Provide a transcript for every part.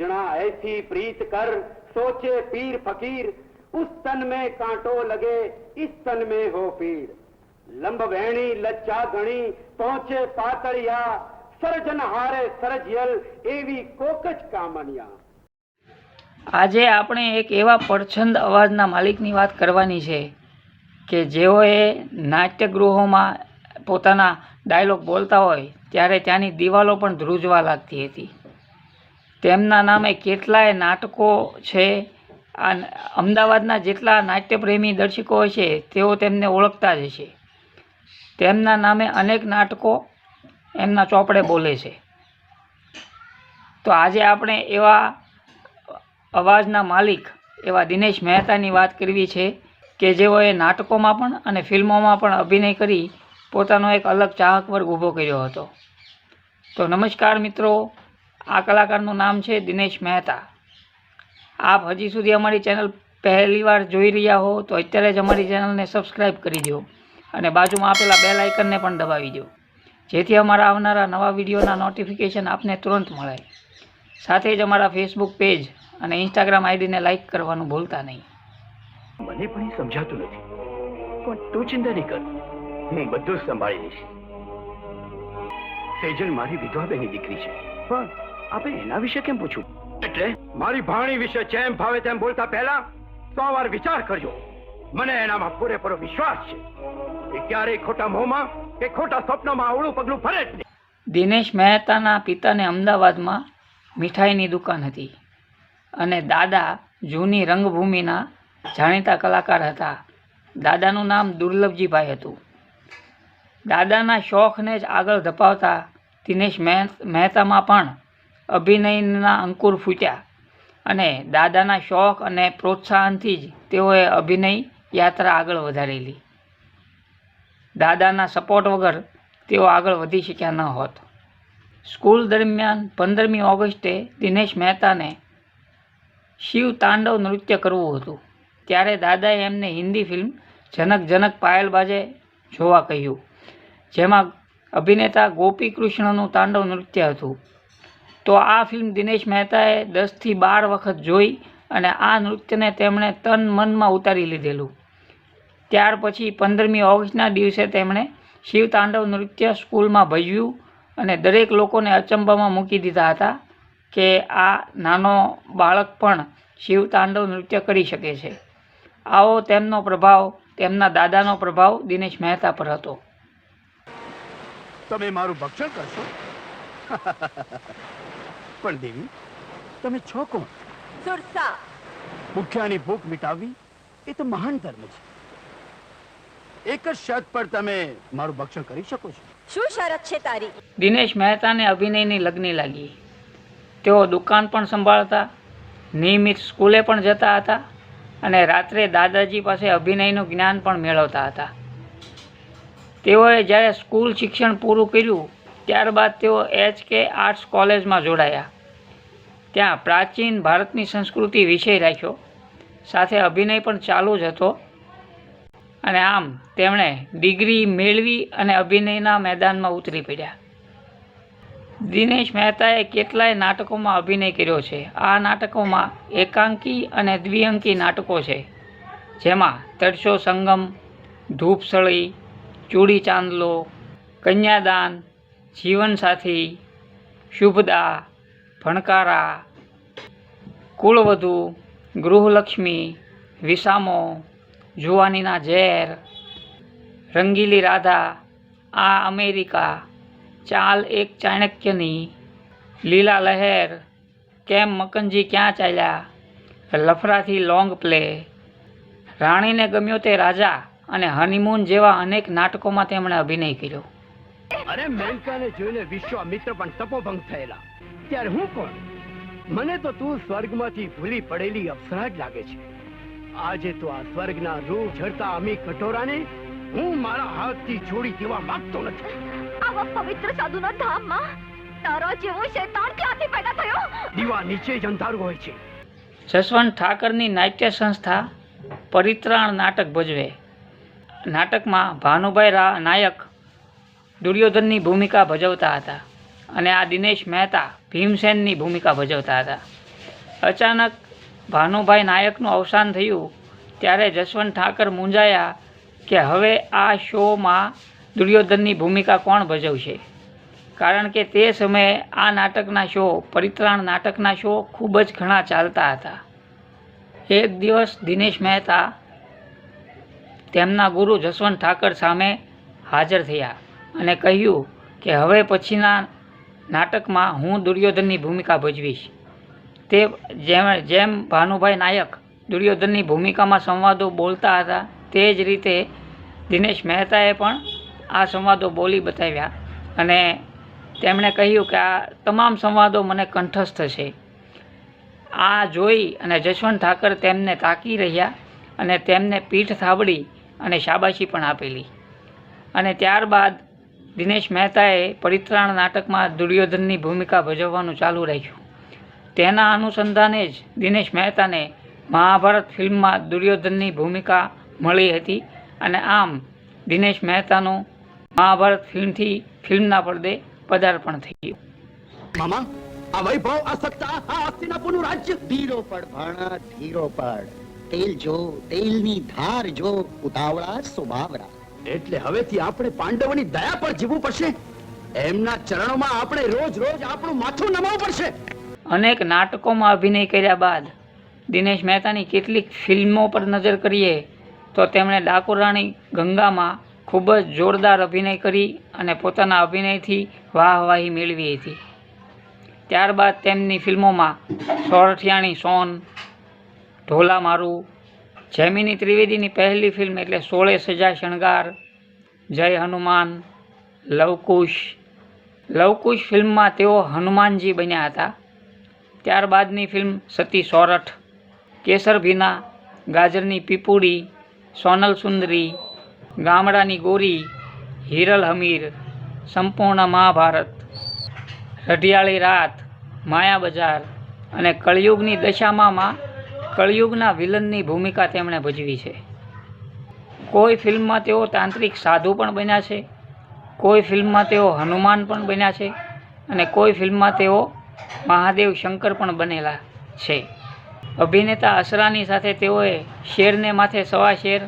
सजना ऐसी प्रीत कर सोचे पीर फकीर उस तन में कांटो लगे इस तन में हो पीड़ लंब वेणी लज्जा गणी पहुंचे पातळिया सरजन हारे सरजियल एवी कोकच कामनिया। આજે આપણે એક એવા પડછંદ અવાજના માલિકની વાત કરવાની છે કે જેઓએ નાટ્યગૃહોમાં પોતાના ડાયલોગ બોલતા હોય ત્યારે ત્યાંની દિવાલો પણ ધ્રુજવા લાગતી હતી। તેમના નામે કેટલાય નાટકો છે। આ અમદાવાદના જેટલા નાટ્યપ્રેમી દર્શકો હોય છે તેઓ તેમને ઓળખતા જ હશે। તેમના નામે અનેક નાટકો એમના ચોપડે બોલે છે। તો આજે આપણે એવા અવાજના માલિક એવા દિનેશ મહેતાની વાત કરવી છે કે જેઓએ નાટકોમાં પણ અને ફિલ્મોમાં પણ અભિનય કરી પોતાનો એક અલગ ચાહક વર્ગ ઊભો કર્યો હતો। તો નમસ્કાર મિત્રો, આ કલાકારનું નામ છે દિનેશ મહેતા। આપ હજી સુધી અમારી ચેનલ પહેલી વાર જોઈ રહ્યા હો તો અત્યારે જ અમારી ચેનલને સબસ્ક્રાઈબ કરી દો અને બાજુમાં આપેલા બેલ આઇકનને પણ દબાવી દો જેથી અમારા આવનારા નવા વિડીયોના નોટિફિકેશન આપને તુરંત મળે। સાથે જ અમારા ફેસબુક પેજ અને ઇન્સ્ટાગ્રામ આઈડીને લાઈક કરવાનું ભૂલતા નહીં। મને પણ એ સમજાતું નથી, પણ તું ચિંતા નહીં કર, હું બધું જ સંભાળી લઈશ। સેજલ મારી વિધવા બેની દીકરી છે, પણ આપણે એના વિશે કેમ પૂછવું? એટલે મારી ભાણી વિશે જેમ ભાવે તેમ બોલતા પહેલા 100 વાર વિચાર કરજો। મને એનામાં પૂરેપૂરો વિશ્વાસ છે કે ક્યારેય ખોટા મોહમાં કે ખોટા સ્વપ્નમાં અવળું પગલું ફરે જ નહીં। દિનેશ મહેતાના પિતાને અમદાવાદમાં મીઠાઈની દુકાન હતી અને દાદા જૂની રંગભૂમિના જાણીતા કલાકાર હતા। દાદાનું નામ દુર્લભજીભાઈ હતું। દાદાના શોખને જ આગળ ધપાવતા દિનેશ મહેતામાં પણ અભિનયના અંકુર ફૂટ્યા અને દાદાના શોખ અને પ્રોત્સાહનથી જ તેઓએ અભિનય યાત્રા આગળ વધારેલી। દાદાના સપોર્ટ વગર તેઓ આગળ વધી શક્યા ન હોત। સ્કૂલ દરમિયાન 15મી ઓગસ્ટે દિનેશ મહેતાને શિવ તાંડવ નૃત્ય કરવું હતું ત્યારે દાદાએ એમને હિન્દી ફિલ્મ જનક જનક પાયલ બાજે જોવા કહ્યું, જેમાં અભિનેતા ગોપી કૃષ્ણનું તાંડવ નૃત્ય હતું। તો આ ફિલ્મ દિનેશ મહેતાએ 10થી 12 વખત જોઈ અને આ નૃત્યને તેમણે તન મનમાં ઉતારી લીધેલું। ત્યાર પછી 15મી ઓગસ્ટના દિવસે તેમણે શિવ તાંડવ નૃત્ય સ્કૂલમાં ભજવ્યું અને દરેક લોકોને અચંબામાં મૂકી દીધા હતા કે આ નાનો બાળક પણ શિવ તાંડવ નૃત્ય કરી શકે છે। આવો તેમનો પ્રભાવ, તેમના દાદાનો પ્રભાવ દિનેશ મહેતા પર હતો। તમે મારું ભક્ષણ કરશો? પણ દેવી, તમે છો કોણ? સુરસા। ભૂખ્યાની ભૂખ મિટાવવી એ તો મહાન ધર્મ છે। એક જ શરત પર તમે મારું ભક્ષણ કરી શકો છો। શું શરત છે તારી? દિનેશ મહેતાને અભિનયની લગ્ની લાગી। તેઓ દુકાન પણ સંભાળતા, નિયમિત સ્કૂલે પણ જતા હતા અને રાત્રે દાદાજી પાસે અભિનયનું જ્ઞાન પણ મેળવતા હતા। તેઓએ જ્યારે સ્કૂલ શિક્ષણ પૂરું કર્યું ત્યારબાદ તેઓ HK આર્ટ્સ કોલેજમાં જોડાયા। ત્યાં પ્રાચીન ભારતની સંસ્કૃતિ વિષય રાખ્યો, સાથે અભિનય પણ ચાલુ જ હતો અને આમ તેમણે ડિગ્રી મેળવી અને અભિનયના મેદાનમાં ઉતરી પડ્યા। દિનેશ મહેતાએ કેટલાય નાટકોમાં અભિનય કર્યો છે। આ નાટકોમાં એકાંકી અને દ્વિઅંકી નાટકો છે, જેમાં તરસો સંગમ, ધૂપસળી, ચૂડી ચાંદલો, કન્યાદાન, જીવનસાથી, શુભદા, ભણકારા, કુળવધુ, ગૃહલક્ષ્મી, વિસામો, જુવાનીના ઝેર, રંગીલી રાધા, આ અમેરિકા, ચાલ એક ચાણક્યની, લીલા લહેર, કેમ મકનજી ક્યાં ચાલ્યા, લફરાથી લોંગ પ્લે, રાણીને ગમ્યો તે રાજા અને હનીમૂન જેવા અનેક નાટકોમાં તેમણે અભિનય કર્યો। અરે મેનકાને જોઈને વિશ્વામિત્ર પણ તપોભંગ થયેલા, ત્યારે હું કોણ? મને તો તું સ્વર્ગમાંથી ભૂલી પડેલી અપ્સરા જ લાગે છે। આજે તો આ સ્વર્ગના રૂપ ઝરતા અમી કટોરાને હું મારા હાથથી છોડી દેવા માંગતો નથી। આવા પવિત્ર સાધુના ધામમાં તારા જેવો શૈતાન ક્યાંથી પેદા થયો? દીવા નીચે જ અંધારું હોય છે। જસવંત ઠાકરની નાટ્ય સંસ્થા પરિત્રાણ નાટક ભજવે। નાટકમાં ભાનુભાઈ નાયક દુર્યોધનની ભૂમિકા ભજવતા હતા અને આ દિનેશ મહેતા ભીમસેનની ભૂમિકા ભજવતા હતા। અચાનક ભાનુભાઈ નાયકનું અવસાન થયું ત્યારે જસવંત ઠાકર મૂંઝાયા કે હવે આ શોમાં દુર્યોધનની ભૂમિકા કોણ ભજવશે, કારણ કે તે સમયે આ નાટકના શો, પરિત્રાણ નાટકના શો ખૂબ જ ઘણા ચાલતા હતા. એક દિવસ દિનેશ મહેતા તેમના ગુરુ જસવંત ઠાકર સામે હાજર થયા અને કહ્યું કે હવે પછીના નાટકમાં હું દુર્યોધનની ભૂમિકા ભજવીશ. તે જેમ ભાનુભાઈ નાયક દુર્યોધનની ભૂમિકામાં સંવાદો બોલતા હતા તે જ રીતે દિનેશ મહેતાએ પણ આ સંવાદો બોલી બતાવ્યા અને તેમણે કહ્યું કે આ તમામ સંવાદો મને કંઠસ્થ છે. આ જોઈ અને જસવંત ઠાકર તેમને તાકી રહ્યા અને તેમને પીઠ થાબડી અને શાબાશી પણ આપેલી. અને ત્યારબાદ દિનેશ મહેતાએ પરિત્રાણ નાટકમાં દુર્યોધનની ભૂમિકા ભજવવાનું ચાલુ રાખ્યું. તેના અનુસંધાને જ દિનેશ મહેતાને મહાભારત ફિલ્મમાં દુર્યોધનની ભૂમિકા મળી હતી અને આમ દિનેશ મહેતાનું મહાભારત ફિલ્મથી ફિલ્મના પડદે પદાર્પણ થયું. મામા, આ વૈભવ, આ સત્તા, આ હસ્તિનાપુરનું રાજ્ય. ધીરો પડ ભાણા, ધીરો પડ. તેલ જો, તેલની ધાર જો, ઉતાવળા સ્વભાવરા. એટલે હવેથી આપણે પાંડવોની દયા પર જીવવું પડશે. એમના ચરણોમાં આપણે રોજ રોજ આપણું માથું નમાવવું પડશે. અનેક નાટકોમાં અભિનય કર્યા બાદ દિનેશ મહેતાની કેટલીક ફિલ્મો પર નજર કરીએ તો તેમણે ડાકોરાણી ગંગામાં ખૂબ જ જોરદાર અભિનય કરી અને પોતાના અભિનયથી વાહવાહી મેળવી હતી. ત્યારબાદ તેમની ફિલ્મોમાં સોરઠિયાણી સોન, ઢોલા મારું, જૈમિની ત્રિવેદીની પહેલી ફિલ્મ એટલે 16 સજા શણગાર, જય હનુમાન, લવકુશ. લવકુશ ફિલ્મમાં તેઓ હનુમાનજી બન્યા હતા. ત્યારબાદની ફિલ્મ સતી સોરઠ, કેસર ભીના, ગાજરની પીપુડી, સોનલ સુંદરી, ગામડાની ગોરી, હિરલ હમીર, સંપૂર્ણ મહાભારત, રઢિયાળી રાત, માયા બજાર અને કળિયુગની દશામાં કળિયુગના વિલનની ભૂમિકા તેમણે ભજવી છે. કોઈ ફિલ્મમાં તેઓ તાંત્રિક સાધુ પણ બન્યા છે, કોઈ ફિલ્મમાં તેઓ હનુમાન પણ બન્યા છે અને કોઈ ફિલ્મમાં તેઓ મહાદેવ શંકર પણ બનેલા છે. અભિનેતા અસરાની સાથે તેઓએ શેરને માથે સવા શેર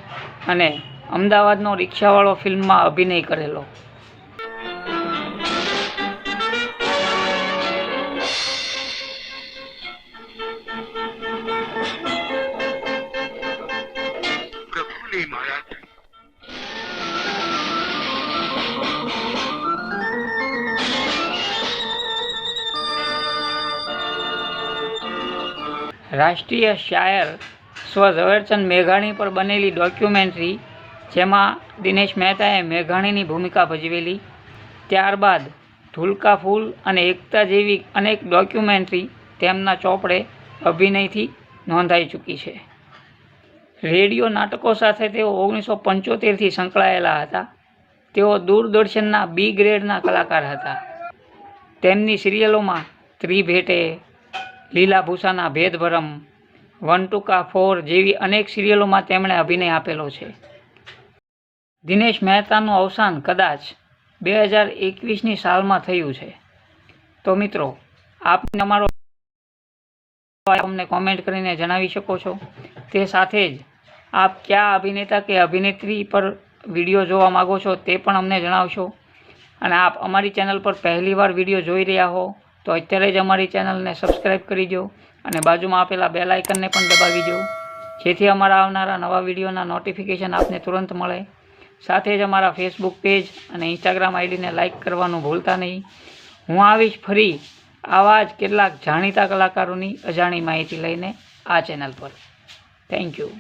અને અમદાવાદનો રિક્ષાવાળો ફિલ્મમાં અભિનય કરેલો. રાષ્ટ્રીય શાયર સ્વ ઝવેરચંદ મેઘાણી પર બનેલી ડોક્યુમેન્ટરી જેમાં દિનેશ મહેતાએ મેઘાણીની ભૂમિકા ભજવેલી. ત્યારબાદ ધુલકા ફૂલ અને એકતા જેવી અનેક ડોક્યુમેન્ટરી તેમના ચોપડે અભિનયથી નોંધાઈ ચૂકી છે. રેડિયો નાટકો સાથે તેઓ 1975થી સંકળાયેલા હતા. તેઓ દૂરદર્શનના બી ગ્રેડના કલાકાર હતા. તેમની સિરિયલોમાં ત્રિભેટે, લીલાભૂષાના ભેદભરમ, 1 to 4 જેવી અનેક સિરિયલોમાં તેમણે અભિનય આપેલો છે. દિનેશ મહેતાનું અવસાન કદાચ 2021ની સાલમાં થયું છે. તો મિત્રો, આપને અમારો અમને કોમેન્ટ કરીને જણાવી શકો છો. તે સાથે જ આપ કયા અભિનેતા કે અભિનેત્રી પર વિડીયો જોવા માગો છો તે પણ અમને જણાવશો. અને આપ અમારી ચેનલ પર પહેલીવાર વિડીયો જોઈ રહ્યા હો તો અત્યારે જ અમારી ચેનલને સબસ્ક્રાઈબ કરી દો અને બાજુમાં આપેલા બેલ આઇકનને પણ દબાવી દો, જેથી અમારા આવનારા નવા વિડીયોના નોટિફિકેશન આપને તુરંત મળે. સાથે જ અમારા ફેસબુક પેજ અને ઇન્સ્ટાગ્રામ આઈડીને લાઇક કરવાનું ભૂલતા નહીં. હું આવીશ ફરી આવા જ કેટલાક જાણીતા કલાકારોની અજાણી માહિતી લઈને આ ચેનલ પર. Thank you.